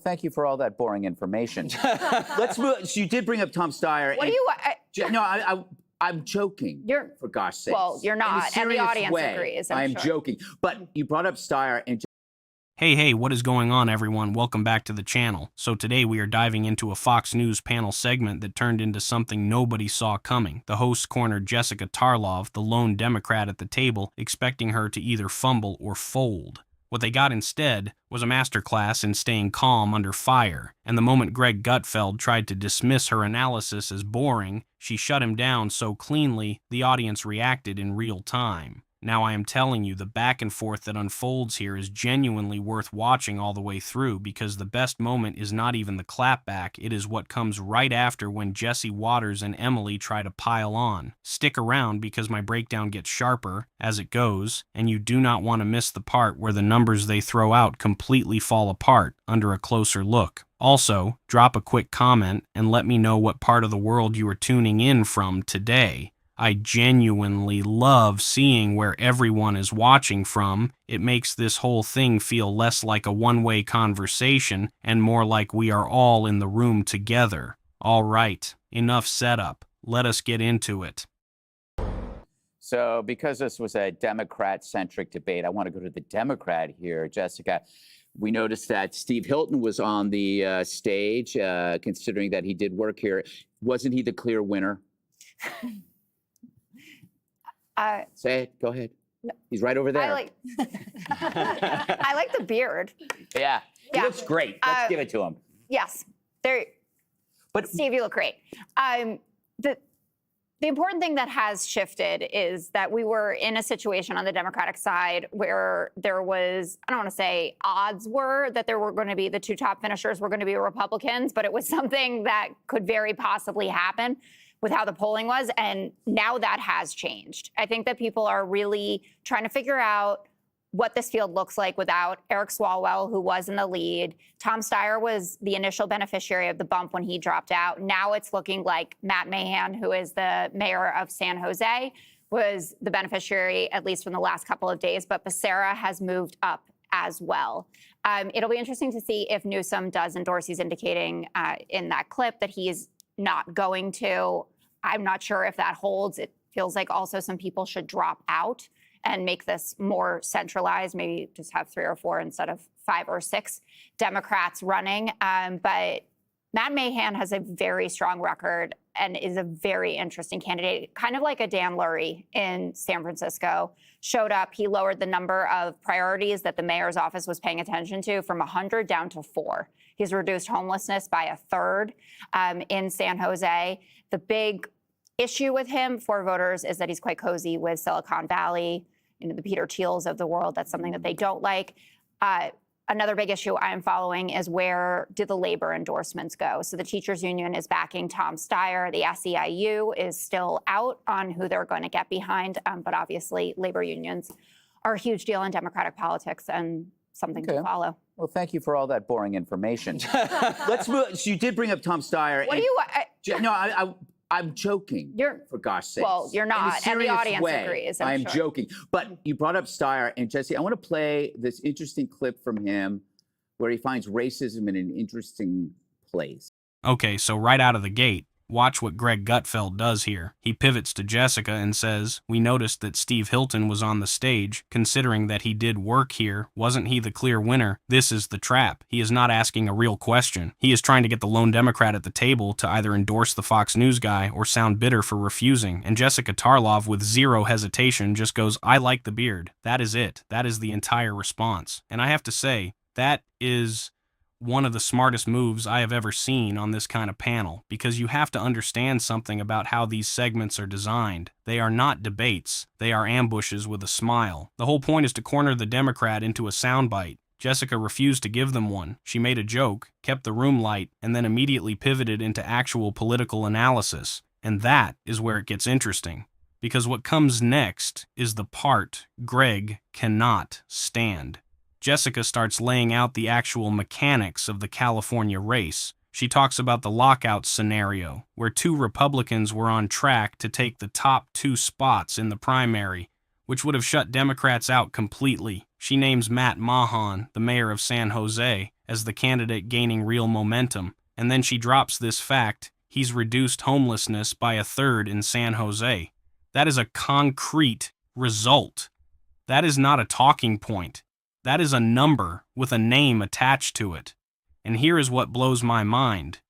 Thank you for all that boring information. Let's move. So you did bring up Tom Steyer. What do you? No, I'm joking. You're for gosh sakes. Well, you're not, and the audience agrees. I'm sure. joking, but you brought up Steyer and. Hey, what is going on, everyone? Welcome back to the channel. So today we are diving into a Fox News panel segment that turned into something nobody saw coming. The host cornered Jessica Tarlov, the lone Democrat at the table, expecting her to either fumble or fold. What they got instead was a masterclass in staying calm under fire, and the moment Greg Gutfeld tried to dismiss her analysis as boring, she shut him down so cleanly the audience reacted in real time. Now I am telling you, the back and forth that unfolds here is genuinely worth watching all the way through, because the best moment is not even the clapback, it is what comes right after when Jesse Waters and Emily try to pile on. Stick around because my breakdown gets sharper as it goes, and you do not want to miss the part where the numbers they throw out completely fall apart under a closer look. Also, drop a quick comment and let me know what part of the world you are tuning in from today. I genuinely love seeing where everyone is watching from. It makes this whole thing feel less like a one-way conversation and more like we are all in the room together. All right, enough setup. Let us get into it. So because this was a Democrat-centric debate, I want to go to the Democrat here, Jessica. We noticed that Steve Hilton was on the stage, considering that he did work here. Wasn't he the clear winner? Say it. Go ahead. No, he's right over there. I like the beard. Yeah. He looks great. Let's give it to him. Yes. But Steve, you look great. The important thing that has shifted is that we were in a situation on the Democratic side where there was, I don't want to say odds were that there were going to be the two top finishers were going to be Republicans, but it was something that could very possibly happen with how the polling was, and now that has changed. I think that people are really trying to figure out what this field looks like without Eric Swalwell, who was in the lead. Tom Steyer was the initial beneficiary of the bump when he dropped out. Now it's looking like Matt Mahan, who is the mayor of San Jose, was the beneficiary, at least from the last couple of days, but Becerra has moved up as well. It'll be interesting to see if Newsom does endorse. He's indicating in that clip that he's not going to. I'm not sure if that holds. It feels like also some people should drop out and make this more centralized, maybe just have 3 or 4 instead of 5 or 6 Democrats running. But Matt Mahan has a very strong record and is a very interesting candidate, kind of like a Dan Lurie in San Francisco. Showed up, he lowered the number of priorities that the mayor's office was paying attention to from 100 down to 4. He's reduced homelessness by 1/3 in San Jose. The big issue with him for voters is that he's quite cozy with Silicon Valley, the Peter Thiels of the world. That's something that they don't like. Another big issue I'm following is where do the labor endorsements go? So the teachers union is backing Tom Steyer. The SEIU is still out on who they're going to get behind. But obviously, labor unions are a huge deal in Democratic politics and something to follow. Well, thank you for all that boring information. Let's move. So you did bring up Tom Steyer. What do you? No, I'm joking. For gosh sakes. Well, you're not, and the audience agrees. I'm joking. But you brought up Steyer, and Jesse, I want to play this interesting clip from him where he finds racism in an interesting place. Okay, so right out of the gate, watch what Greg Gutfeld does here. He pivots to Jessica and says, "We noticed that Steve Hilton was on the stage. Considering that he did work here, wasn't he the clear winner? This is the trap. He is not asking a real question. He is trying to get the lone Democrat at the table to either endorse the Fox News guy or sound bitter for refusing." And Jessica Tarlov, with zero hesitation, just goes, "I like the beard." That is it. That is the entire response. And I have to say, that is one of the smartest moves I have ever seen on this kind of panel, because you have to understand something about how these segments are designed. They are not debates. They are ambushes with a smile. The whole point is to corner the Democrat into a soundbite. Jessica refused to give them one. She made a joke, kept the room light, and then immediately pivoted into actual political analysis. And that is where it gets interesting, because what comes next is the part Greg cannot stand. Jessica starts laying out the actual mechanics of the California race. She talks about the lockout scenario, where 2 Republicans were on track to take the top 2 spots in the primary, which would have shut Democrats out completely. She names Matt Mahan, the mayor of San Jose, as the candidate gaining real momentum, and then she drops this fact: he's reduced homelessness by a third in San Jose. That is a concrete result. That is not a talking point. That is a number with a name attached to it. And here is what blows my mind.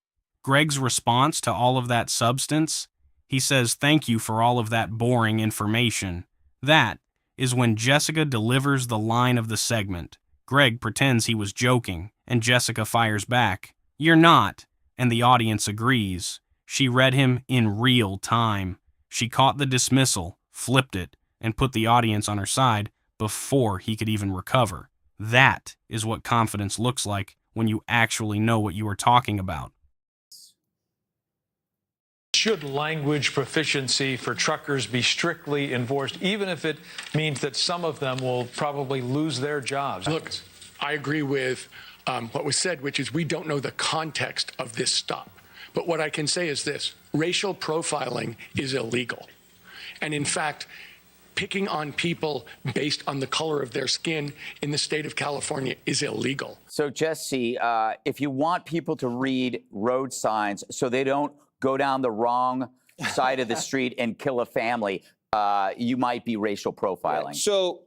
Greg's response to all of that substance, he says, "Thank you for all of that boring information." That is when Jessica delivers the line of the segment. Greg pretends he was joking, and Jessica fires back, "You're not," and the audience agrees. She read him in real time. She caught the dismissal, flipped it, and put the audience on her side before he could even recover. That is what confidence looks like when you actually know what you are talking about. Should language proficiency for truckers be strictly enforced, even if it means that some of them will probably lose their jobs? Look, I agree with what was said, which is we don't know the context of this stop. But what I can say is this: racial profiling is illegal. And in fact, picking on people based on the color of their skin in the state of California is illegal. So, Jesse, if you want people to read road signs so they don't go down the wrong side of the street and kill a family, you might be racial profiling. So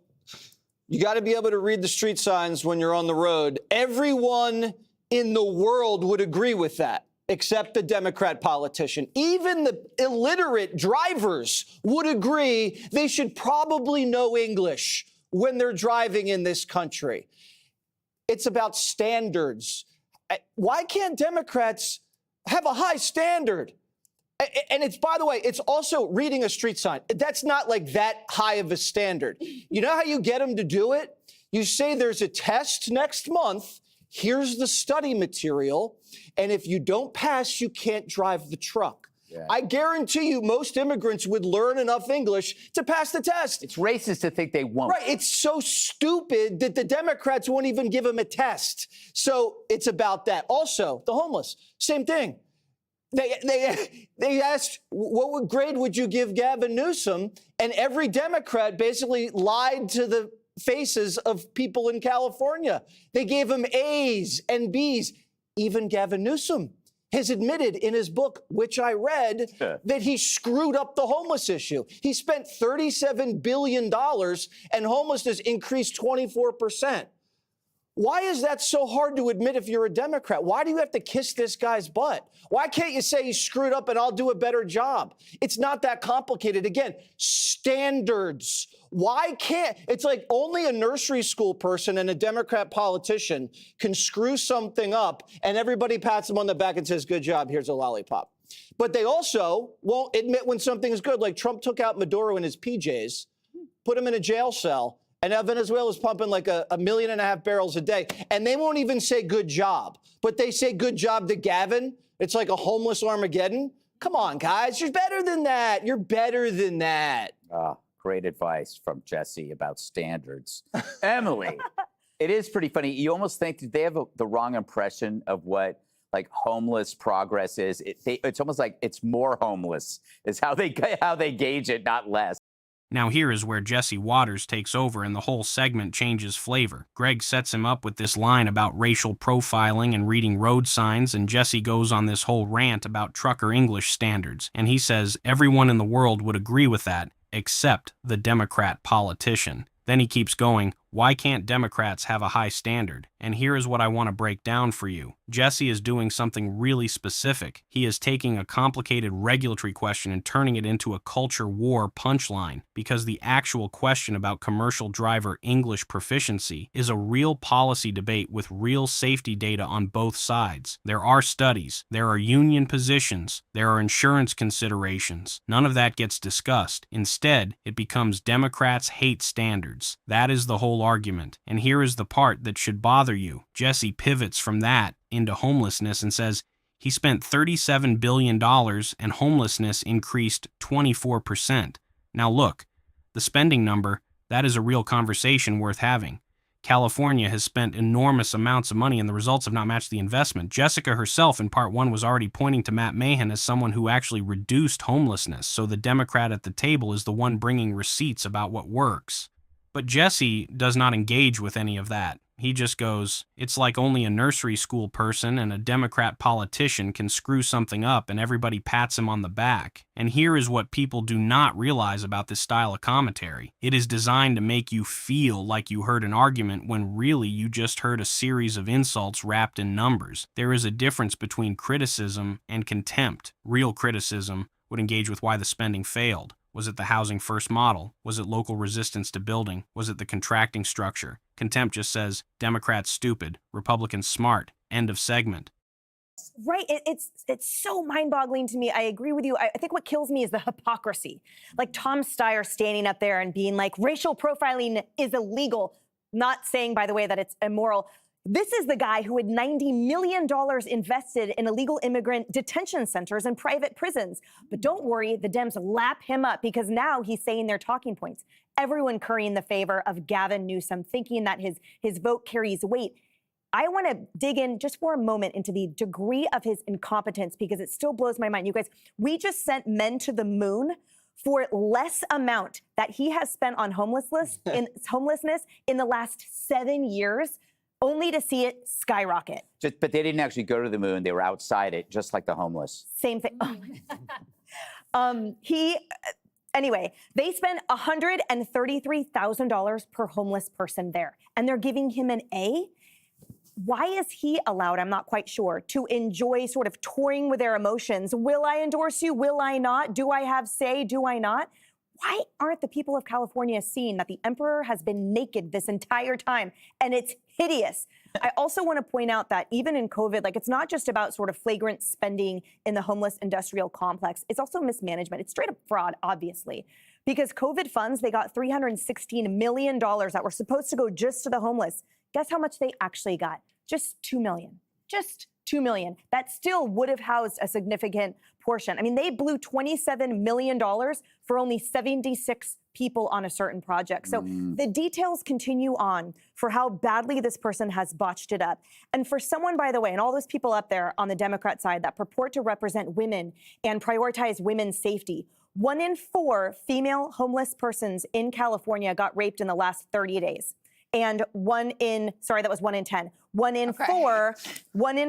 you got to be able to read the street signs when you're on the road. Everyone in the world would agree with that, except the Democrat politician. Even the illiterate drivers would agree they should probably know English when they're driving in this country. It's about standards. Why can't Democrats have a high standard? And it's, by the way, it's also reading a street sign. That's not like that high of a standard. You know how you get them to do it? You say there's a test next month. Here's the study material. And if you don't pass, you can't drive the truck. Yeah. I guarantee you most immigrants would learn enough English to pass the test. It's racist to think they won't. Right. It's so stupid that the Democrats won't even give them a test. So it's about that. Also, the homeless, same thing. They asked, what grade would you give Gavin Newsom? And every Democrat basically lied to the faces of people in California. They gave him A's and B's. Even Gavin Newsom has admitted in his book, which I read, that he screwed up the homeless issue. He spent $37 billion and homelessness increased 24%. Why is that so hard to admit if you're a Democrat? Why do you have to kiss this guy's butt? Why can't you say he screwed up and I'll do a better job? It's not that complicated. Again, standards. Why can't, it's like only a nursery school person and a Democrat politician can screw something up and everybody pats them on the back and says, good job, here's a lollipop. But they also won't admit when something is good. Like Trump took out Maduro in his PJs, put him in a jail cell, and now Venezuela's pumping like 1.5 million barrels a day. And they won't even say good job. But they say good job to Gavin. It's like a homeless Armageddon. Come on, guys. You're better than that. You're better than that. Great advice from Jesse about standards. Emily, it is pretty funny. You almost think that they have the wrong impression of what like homeless progress is. It's almost like it's more homeless is how they gauge it, not less. Now here is where Jesse Waters takes over and the whole segment changes flavor. Greg sets him up with this line about racial profiling and reading road signs, and Jesse goes on this whole rant about trucker English standards. And he says everyone in the world would agree with that, except the Democrat politician. Then he keeps going, why can't Democrats have a high standard? And here is what I want to break down for you. Jesse is doing something really specific. He is taking a complicated regulatory question and turning it into a culture war punchline, because the actual question about commercial driver English proficiency is a real policy debate with real safety data on both sides. There are studies, there are union positions, there are insurance considerations. None of that gets discussed. Instead, it becomes Democrats hate standards. That is the whole argument. And here is the part that should bother you. Jesse pivots from that into homelessness and says he spent $37 billion and homelessness increased 24%. Now look, the spending number, that is a real conversation worth having. California has spent enormous amounts of money and the results have not matched the investment. Jessica herself in part one was already pointing to Matt Mahan as someone who actually reduced homelessness, so the Democrat at the table is the one bringing receipts about what works. But Jesse does not engage with any of that. He just goes, it's like only a nursery school person and a Democrat politician can screw something up and everybody pats him on the back. And here is what people do not realize about this style of commentary. It is designed to make you feel like you heard an argument when really you just heard a series of insults wrapped in numbers. There is a difference between criticism and contempt. Real criticism would engage with why the spending failed. Was it the housing first model? Was it local resistance to building? Was it the contracting structure? Contempt just says, Democrats stupid, Republicans smart, end of segment. Right. It's so mind-boggling to me. I agree with you. I think what kills me is the hypocrisy. Like Tom Steyer standing up there and being like, racial profiling is illegal. Not saying, by the way, that it's immoral. This is the guy who had $90 million invested in illegal immigrant detention centers and private prisons. But don't worry, the Dems lap him up because now he's saying their talking points. Everyone currying the favor of Gavin Newsom, thinking that his vote carries weight. I want to dig in just for a moment into the degree of his incompetence because it still blows my mind. You guys, we just sent men to the moon for less amount that he has spent on homelessness in the last 7 years, only to see it skyrocket. But they didn't actually go to the moon. They were outside it, just like the homeless. Same thing. Anyway, they spent $133,000 per homeless person there, and they're giving him an A. Why is he allowed, I'm not quite sure, to enjoy sort of touring with their emotions? Will I endorse you? Will I not? Do I have say? Do I not? Why aren't the people of California seeing that the emperor has been naked this entire time? And it's hideous. I also want to point out that even in COVID, like it's not just about sort of flagrant spending in the homeless industrial complex. It's also mismanagement. It's straight up fraud, obviously. Because COVID funds, they got $316 million that were supposed to go just to the homeless. Guess how much they actually got? Just $2 million. Just $2 million. That still would have housed a significant portion. I mean, they blew $27 million for only 76 people on a certain project. So the details continue on for how badly this person has botched it up. And for someone, by the way, and all those people up there on the Democrat side that purport to represent women and prioritize women's safety, 1 in 4 female homeless persons in California got raped in the last 30 days. And 1 in 10. 1 in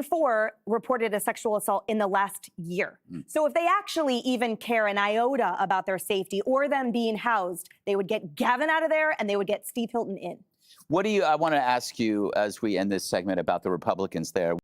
4 reported a sexual assault in the last year. So if they actually even care an iota about their safety or them being housed, they would get Gavin out of there and they would get Steve Hilton in. I want to ask you as we end this segment about the Republicans there.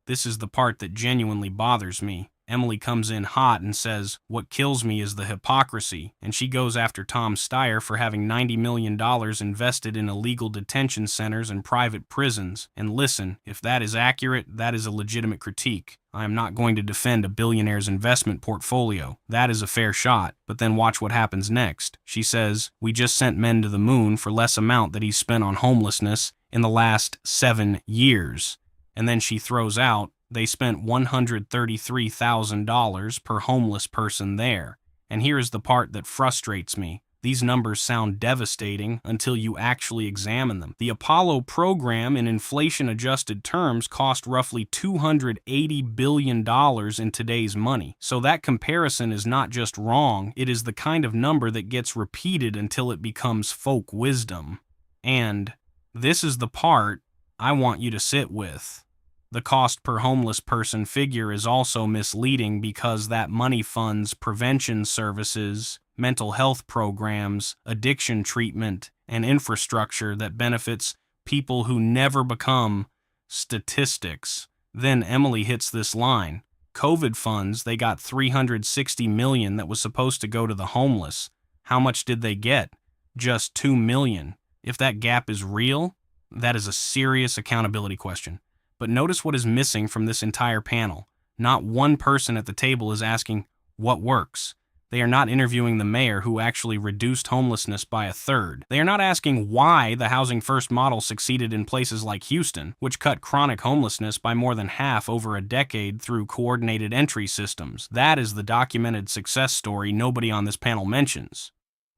This is the part that genuinely bothers me. Emily comes in hot and says, what kills me is the hypocrisy, and she goes after Tom Steyer for having $90 million invested in illegal detention centers and private prisons. And listen, if that is accurate, that is a legitimate critique. I am not going to defend a billionaire's investment portfolio. That is a fair shot. But then watch what happens next. She says, we just sent men to the moon for less amount that he spent on homelessness in the last 7 years. And then she throws out, they spent $133,000 per homeless person there. And here is the part that frustrates me. These numbers sound devastating until you actually examine them. The Apollo program in inflation-adjusted terms cost roughly $280 billion in today's money. So that comparison is not just wrong, it is the kind of number that gets repeated until it becomes folk wisdom. And this is the part I want you to sit with. The cost per homeless person figure is also misleading because that money funds prevention services, mental health programs, addiction treatment, and infrastructure that benefits people who never become statistics. Then Emily hits this line. COVID funds, they got $360 million that was supposed to go to the homeless. How much did they get? Just $2 million. If that gap is real, that is a serious accountability question. But notice what is missing from this entire panel. Not one person at the table is asking, what works? They are not interviewing the mayor who actually reduced homelessness by 1/3. They are not asking why the housing first model succeeded in places like Houston, which cut chronic homelessness by more than half over a decade through coordinated entry systems. That is the documented success story nobody on this panel mentions.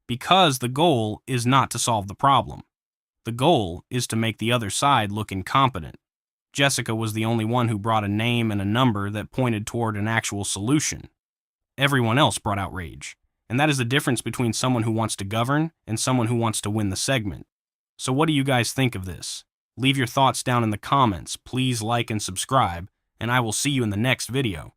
Because the goal is not to solve the problem. The goal is to make the other side look incompetent. Jessica was the only one who brought a name and a number that pointed toward an actual solution. Everyone else brought outrage. And that is the difference between someone who wants to govern and someone who wants to win the segment. So what do you guys think of this? Leave your thoughts down in the comments, please like and subscribe, and I will see you in the next video.